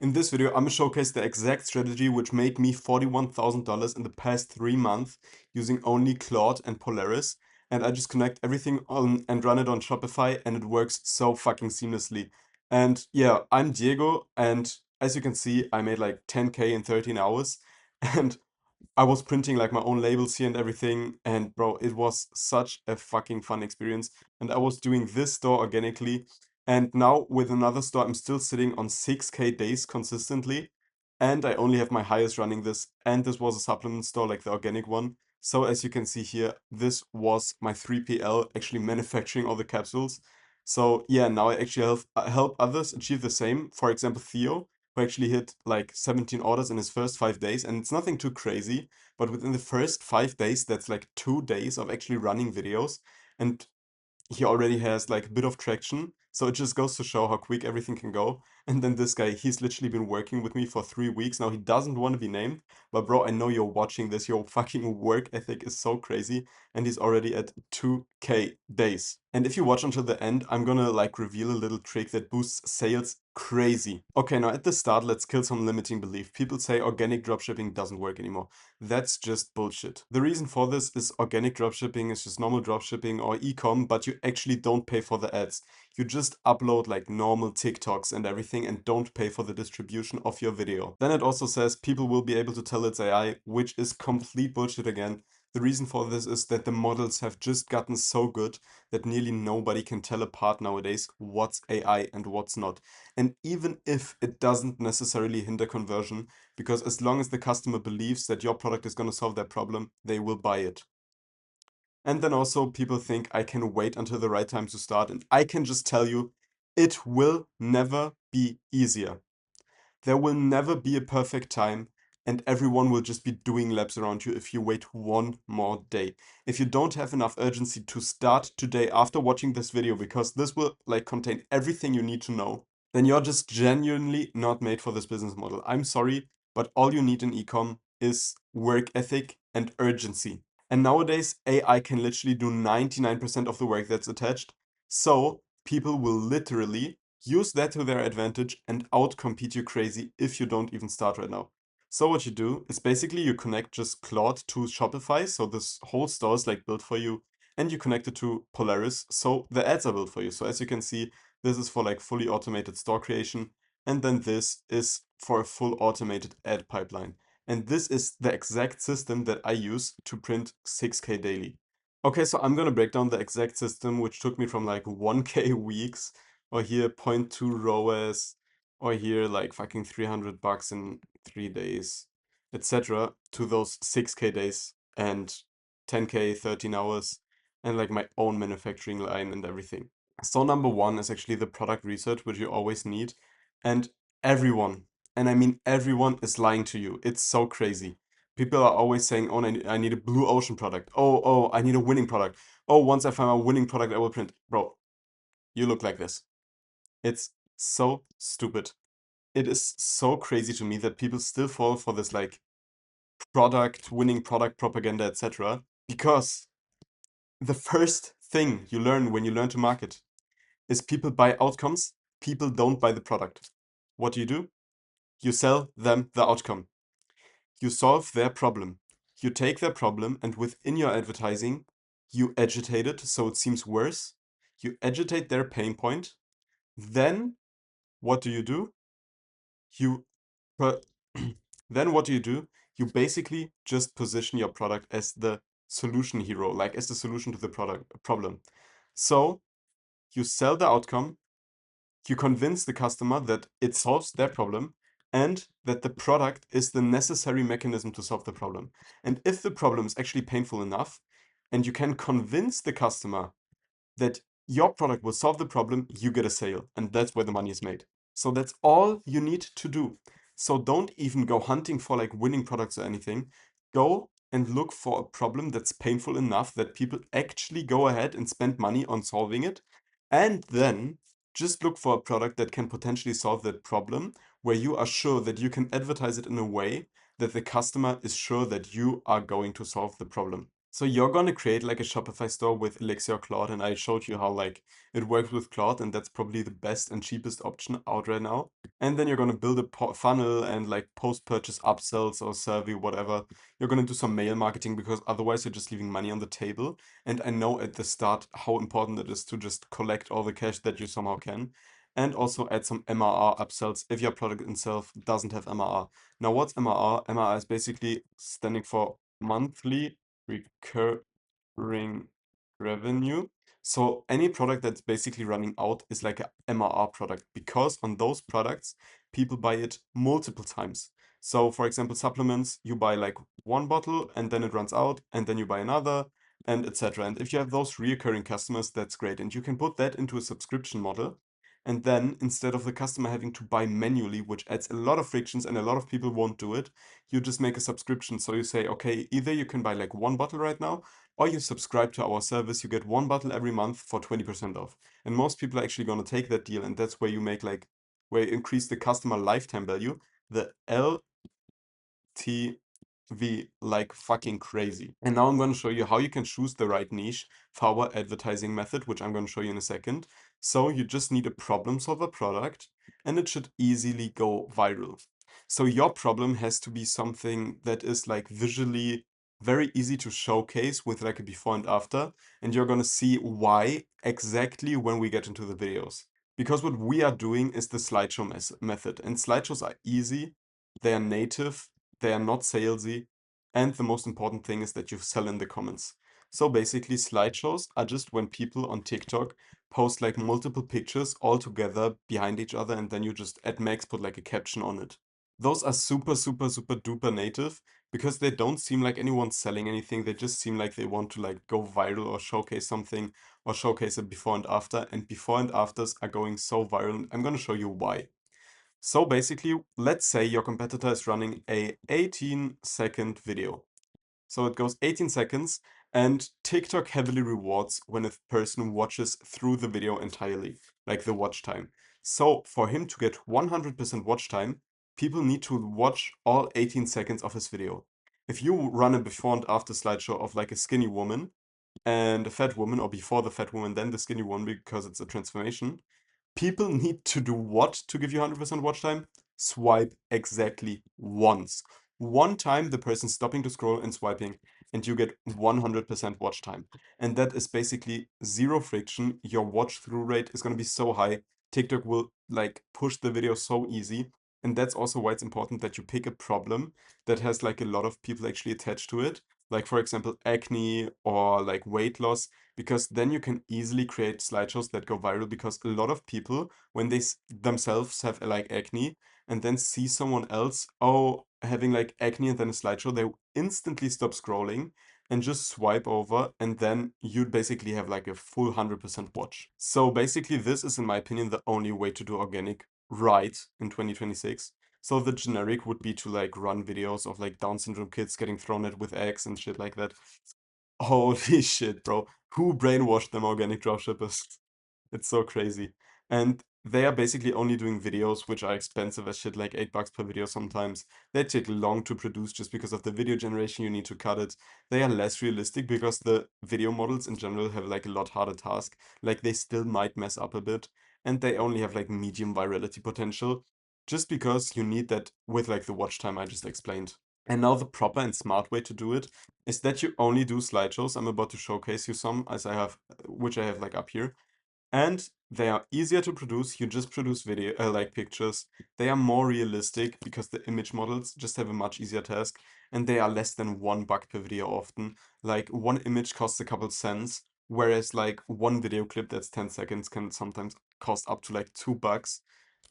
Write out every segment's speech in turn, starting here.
In this video, I'm gonna showcase the exact strategy which made me $41,000 in the past 3 months using only Claude and Polaris. And I just connect everything on and run it on Shopify, and it works so fucking seamlessly. And yeah, I'm Diego, and as you can see, I made like 10K in 13 hours. And I was printing like my own labels here and everything, and bro, it was such a fucking fun experience. And I was doing this store organically, and now with another store, I'm still sitting on 6K days consistently, and I only have my highest running this, and this was a supplement store like the organic one. So as you can see here, this was my 3PL actually manufacturing all the capsules. So yeah, now I actually help others achieve the same. For example, Theo, who actually hit like 17 orders in his first 5 days, and it's nothing too crazy, but within the first 5 days, that's like 2 days of actually running videos, and he already has like a bit of traction. So it just goes to show how quick everything can go. And then this guy, he's literally been working with me for 3 weeks now. He doesn't want to be named, but bro, I know you're watching this. Your fucking work ethic is so crazy, and he's already at 2K days. And if you watch until the end, I'm gonna like reveal a little trick that boosts sales crazy. Okay, now at the start, let's kill some limiting belief. People say organic dropshipping doesn't work anymore. That's just bullshit. The reason for this is organic dropshipping is just normal dropshipping or e-com, but you actually don't pay for the ads. You just upload like normal TikToks and everything and don't pay for the distribution of your video. Then it also says people will be able to tell it's AI, which is complete bullshit again. The reason for this is that the models have just gotten so good that nearly nobody can tell apart nowadays what's AI and what's not. And even if it doesn't necessarily hinder conversion, because as long as the customer believes that your product is going to solve their problem, they will buy it. And then also people think I can wait until the right time to start, and I can just tell you, it will never be easier. There will never be a perfect time, and everyone will just be doing laps around you if you wait one more day. If you don't have enough urgency to start today after watching this video, because this will like contain everything you need to know, then you're just genuinely not made for this business model. I'm sorry, but all you need in ecom is work ethic and urgency. And nowadays, AI can literally do 99% of the work that's attached. So people will literally use that to their advantage and outcompete you crazy if you don't even start right now. So what you do is basically you connect just Claude to Shopify, so this whole store is like built for you, and you connect it to Polaris, so the ads are built for you. So as you can see, this is for like fully automated store creation, and then this is for a full automated ad pipeline. And this is the exact system that I use to print 6K daily. Okay, so I'm gonna break down the exact system, which took me from like 1K weeks, or here 0.2 ROAS, or here like fucking $300 in 3 days, etc., to those 6K days and 10K, 13 hours, and like my own manufacturing line and everything. So number one is actually the product research, which you always need. And everyone, and I mean everyone, is lying to you. It's so crazy. People are always saying, oh, I need a blue ocean product. Oh, I need a winning product. Oh, once I find a winning product, I will print. Bro, you look like this. It's so stupid. It is so crazy to me that people still fall for this like winning product propaganda, etc. Because the first thing you learn when you learn to market is people buy outcomes, people don't buy the product. What do? You sell them the outcome. You solve their problem. You take their problem and within your advertising, you agitate it so it seems worse. You agitate their pain point. Then what do? You pro- then what do? You basically just position your product as the solution hero, like as the solution to the product problem. So you sell the outcome, you convince the customer that it solves their problem and that the product is the necessary mechanism to solve the problem. And if the problem is actually painful enough and you can convince the customer that your product will solve the problem, you get a sale. And that's where the money is made. So that's all you need to do. So don't even go hunting for like winning products or anything. Go and look for a problem that's painful enough that people actually go ahead and spend money on solving it. And then just look for a product that can potentially solve that problem where you are sure that you can advertise it in a way that the customer is sure that you are going to solve the problem. So you're gonna create like a Shopify store with Elixir or Claude, and I showed you how like it works with Claude, and that's probably the best and cheapest option out right now. And then you're gonna build a funnel and like post-purchase upsells or survey, whatever. You're gonna do some mail marketing because otherwise you're just leaving money on the table. And I know at the start how important it is to just collect all the cash that you somehow can. And also add some MRR upsells if your product itself doesn't have MRR. Now, what's MRR? MRR is basically standing for monthly recurring revenue. So any product that's basically running out is like a MRR product because on those products, people buy it multiple times. So for example, supplements, you buy like one bottle and then it runs out and then you buy another and etc. And if you have those recurring customers, that's great. And you can put that into a subscription model. And then instead of the customer having to buy manually, which adds a lot of frictions and a lot of people won't do it, you just make a subscription. So you say, okay, either you can buy like one bottle right now, or you subscribe to our service, you get one bottle every month for 20% off. And most people are actually going to take that deal. And that's where you make like, where you increase the customer lifetime value, the LTV, like fucking crazy. And now I'm going to show you how you can choose the right niche for our advertising method, which I'm going to show you in a second. So you just need a problem solver product and it should easily go viral. So your problem has to be something that is like visually very easy to showcase with like a before and after. And you're going to see why exactly when we get into the videos. Because what we are doing is the slideshow method. And slideshows are easy, they are native, they are not salesy, and the most important thing is that you sell in the comments. So basically, slideshows are just when people on TikTok post like multiple pictures all together behind each other, and then you just at max put like a caption on it. Those are super, super, super duper native because they don't seem like anyone's selling anything. They just seem like they want to like go viral or showcase something or showcase a before and after. And before and afters are going so viral. I'm going to show you why. So basically, let's say your competitor is running a 18-second video. So it goes 18 seconds, and TikTok heavily rewards when a person watches through the video entirely, like the watch time. So for him to get 100% watch time, people need to watch all 18 seconds of his video. If you run a before and after slideshow of like a skinny woman and a fat woman, or before the fat woman, then the skinny woman because it's a transformation, people need to do what to give you 100% watch time? Swipe exactly once. One time the person stopping to scroll and swiping, and you get 100% watch time. And that is basically zero friction. Your watch through rate is going to be so high. TikTok will like push the video so easy. And that's also why it's important that you pick a problem that has like a lot of people actually attached to it. Like for example, acne or like weight loss, because then you can easily create slideshows that go viral because a lot of people when they themselves have like acne and then see someone else having like acne and then a slideshow, they instantly stop scrolling and just swipe over, and then you'd basically have like a full 100% watch. So basically this is in my opinion the only way to do organic right in 2026. So the generic would be to like run videos of like Down syndrome kids getting thrown at with eggs and shit like that. Holy shit, bro. Who brainwashed them organic dropshippers? It's so crazy. And they are basically only doing videos which are expensive as shit, like $8 per video sometimes. They take long to produce just because of the video generation, you need to cut it. They are less realistic because the video models in general have like a lot harder task. Like they still might mess up a bit. And they only have like medium virality potential. Just because you need that with like the watch time I just explained. And now the proper and smart way to do it is that you only do slideshows. I'm about to showcase you some as I have, which I have like up here. And they are easier to produce. You just produce video, like pictures. They are more realistic because the image models just have a much easier task. And they are less than $1 per video often. Like one image costs a couple cents, whereas like one video clip that's 10 seconds can sometimes cost up to like $2.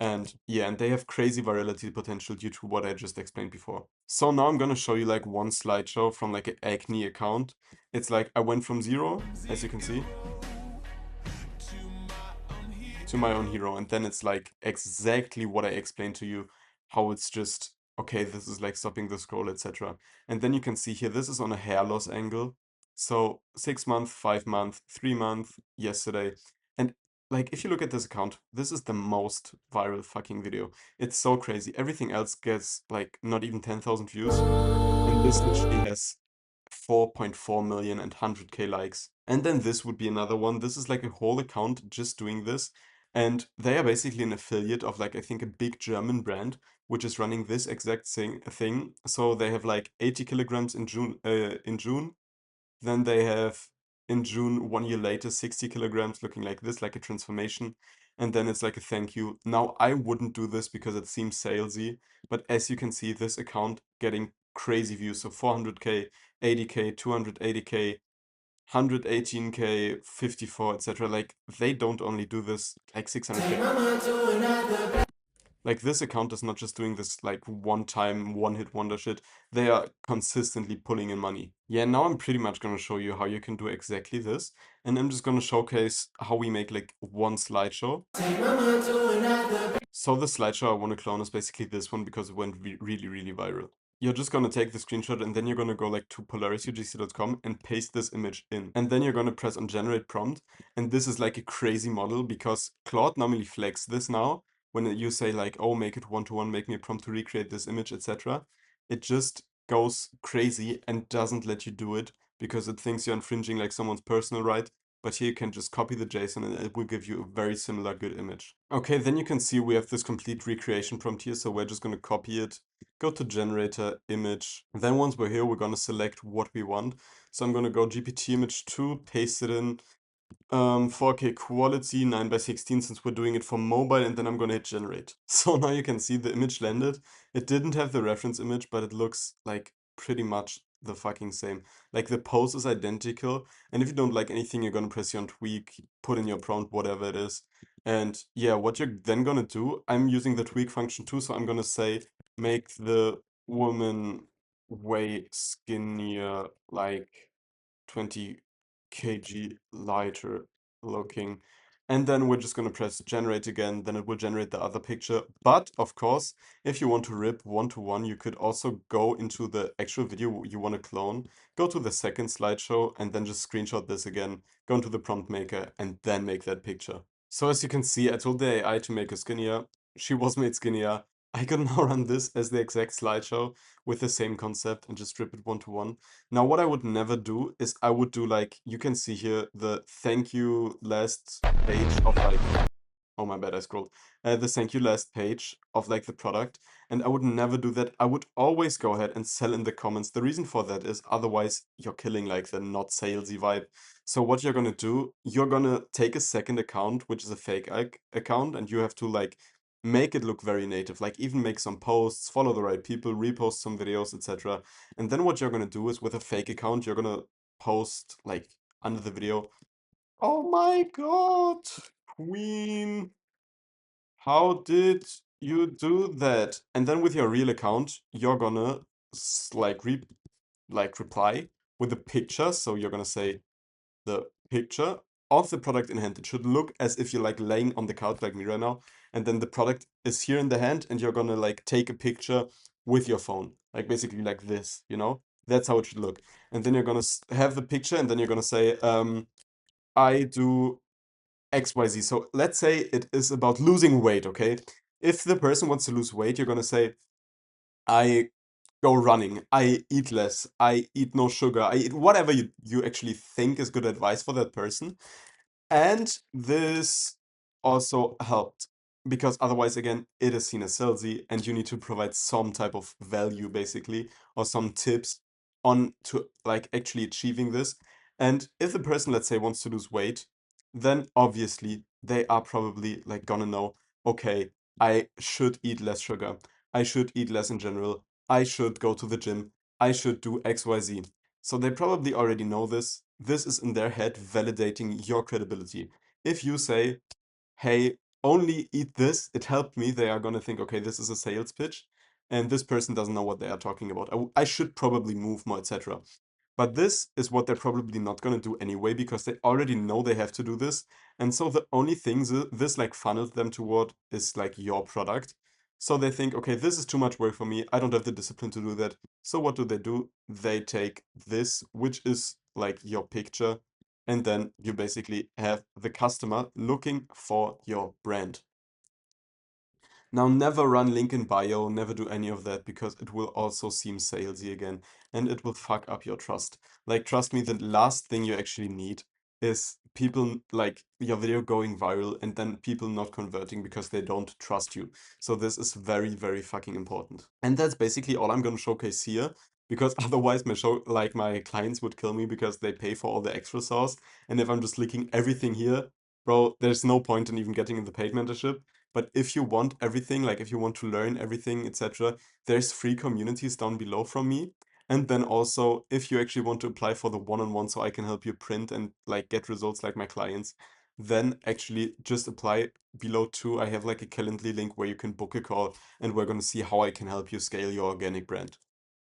And yeah, and they have crazy virality potential due to what I just explained before. So now I'm gonna show you like one slideshow from like an acne account. It's like I went from zero, as you can see, to my own hero, and then it's like exactly what I explained to you, how it's just okay, this is like stopping the scroll, etc. And then you can see here this is on a hair loss angle. So 6 month, 5 month, 3 month, yesterday. And like if you look at this account, this is the most viral fucking video. It's so crazy. Everything else gets like not even 10,000 views, and this literally has 4.4 million and 100k likes. And then this would be another one. This is like a whole account just doing this. And they are basically an affiliate of like, I think, a big German brand, which is running this exact thing. So they have like 80 kilograms in June. Then they have in June, 1 year later, 60 kilograms looking like this, like a transformation. And then it's like a thank you. Now, I wouldn't do this because it seems salesy, but as you can see, this account getting crazy views. So 400k, 80k, 280k, 118k, 54, etc. Like, they don't only do this like 600k. Like this account is not just doing this like one time, one hit wonder shit. They are consistently pulling in money. Yeah, now I'm pretty much gonna show you how you can do exactly this. And I'm just gonna showcase how we make like one slideshow. So the slideshow I want to clone is basically this one because it went really, really viral. You're just gonna take the screenshot and then you're gonna go like to polarisugc.com and paste this image in. And then you're gonna press on generate prompt. And this is like a crazy model because Claude normally flags this now when you say like, oh, make it one-to-one, make me a prompt to recreate this image, etc. It just goes crazy and doesn't let you do it because it thinks you're infringing like someone's personal right. But here you can just copy the JSON and it will give you a very similar good image. Okay, then you can see we have this complete recreation prompt here. So we're just going to copy it, go to generator image. Then once we're here, we're going to select what we want. So I'm going to go GPT image 2, paste it in, 4K quality, 9:16 since we're doing it for mobile, and then I'm gonna hit generate. So now you can see the image landed. It didn't have the reference image, but it looks like pretty much the fucking same. Like the pose is identical, and if you don't like anything, you're gonna press here on tweak, put in your prompt, whatever it is. And yeah, what you're then gonna do, I'm using the tweak function too, so I'm gonna say make the woman way skinnier, like 20 kg lighter looking. And then we're just going to press generate again, then it will generate the other picture. But of course, if you want to rip one-to-one, you could also go into the actual video you want to clone, go to the second slideshow, and then just screenshot this again, go into the prompt maker, and then make that picture. So as you can see, I told the AI to make her skinnier. She was made skinnier. I can now run this as the exact slideshow with the same concept and just rip it one-to-one. Now, what I would never do is I would do like, you can see here the thank you last page of like, oh my bad, I scrolled. The thank you last page of like the product. And I would never do that. I would always go ahead and sell in the comments. The reason for that is otherwise you're killing like the not salesy vibe. So what you're gonna do, you're gonna take a second account, which is a fake account, and you have to like make it look very native, like even make some posts, follow the right people, repost some videos, etc. And then what you're gonna do is with a fake account, you're gonna post like under the video, oh my god, Queen, how did you do that? And then with your real account, you're gonna reply with a picture. So you're gonna say the picture of the product in hand. It should look as if you're like laying on the couch like me right now. And then the product is here in the hand and you're gonna like take a picture with your phone. Like basically like this, you know? That's how it should look. And then you're gonna have the picture and then you're gonna say, I do XYZ. So let's say it is about losing weight, okay? If the person wants to lose weight, you're gonna say, I go running, I eat less, I eat no sugar, I eat whatever you actually think is good advice for that person. And this also helped because otherwise, again, it is seen as salesy and you need to provide some type of value basically or some tips on to like actually achieving this. And if the person, let's say, wants to lose weight, then obviously they are probably like gonna know, okay, I should eat less sugar. I should eat less in general. I should go to the gym. I should do XYZ. So they probably already know this. This is in their head validating your credibility. If you say, hey, only eat this, it helped me, they are gonna think, okay, this is a sales pitch, and this person doesn't know what they are talking about. I should probably move more, etc. But this is what they're probably not going to do anyway because they already know they have to do this. And so the only thing this like funnels them toward is like your product. So they think, okay, this is too much work for me. I don't have the discipline to do that. So what do? They take this, which is like your picture, and then you basically have the customer looking for your brand. Now, never run link in bio, never do any of that because it will also seem salesy again and it will fuck up your trust. Like, trust me, the last thing you actually need is people like your video going viral and then people not converting because they don't trust you. So, this is very, very fucking important. And that's basically all I'm going to showcase here because otherwise my clients would kill me because they pay for all the extra sauce. And if I'm just leaking everything here, bro, there's no point in even getting in the paid mentorship. But if you want everything, like if you want to learn everything, etc., there's free communities down below from me. And then also, if you actually want to apply for the one-on-one so I can help you print and like get results like my clients, then actually just apply below too. I have like a Calendly link where you can book a call and we're going to see how I can help you scale your organic brand.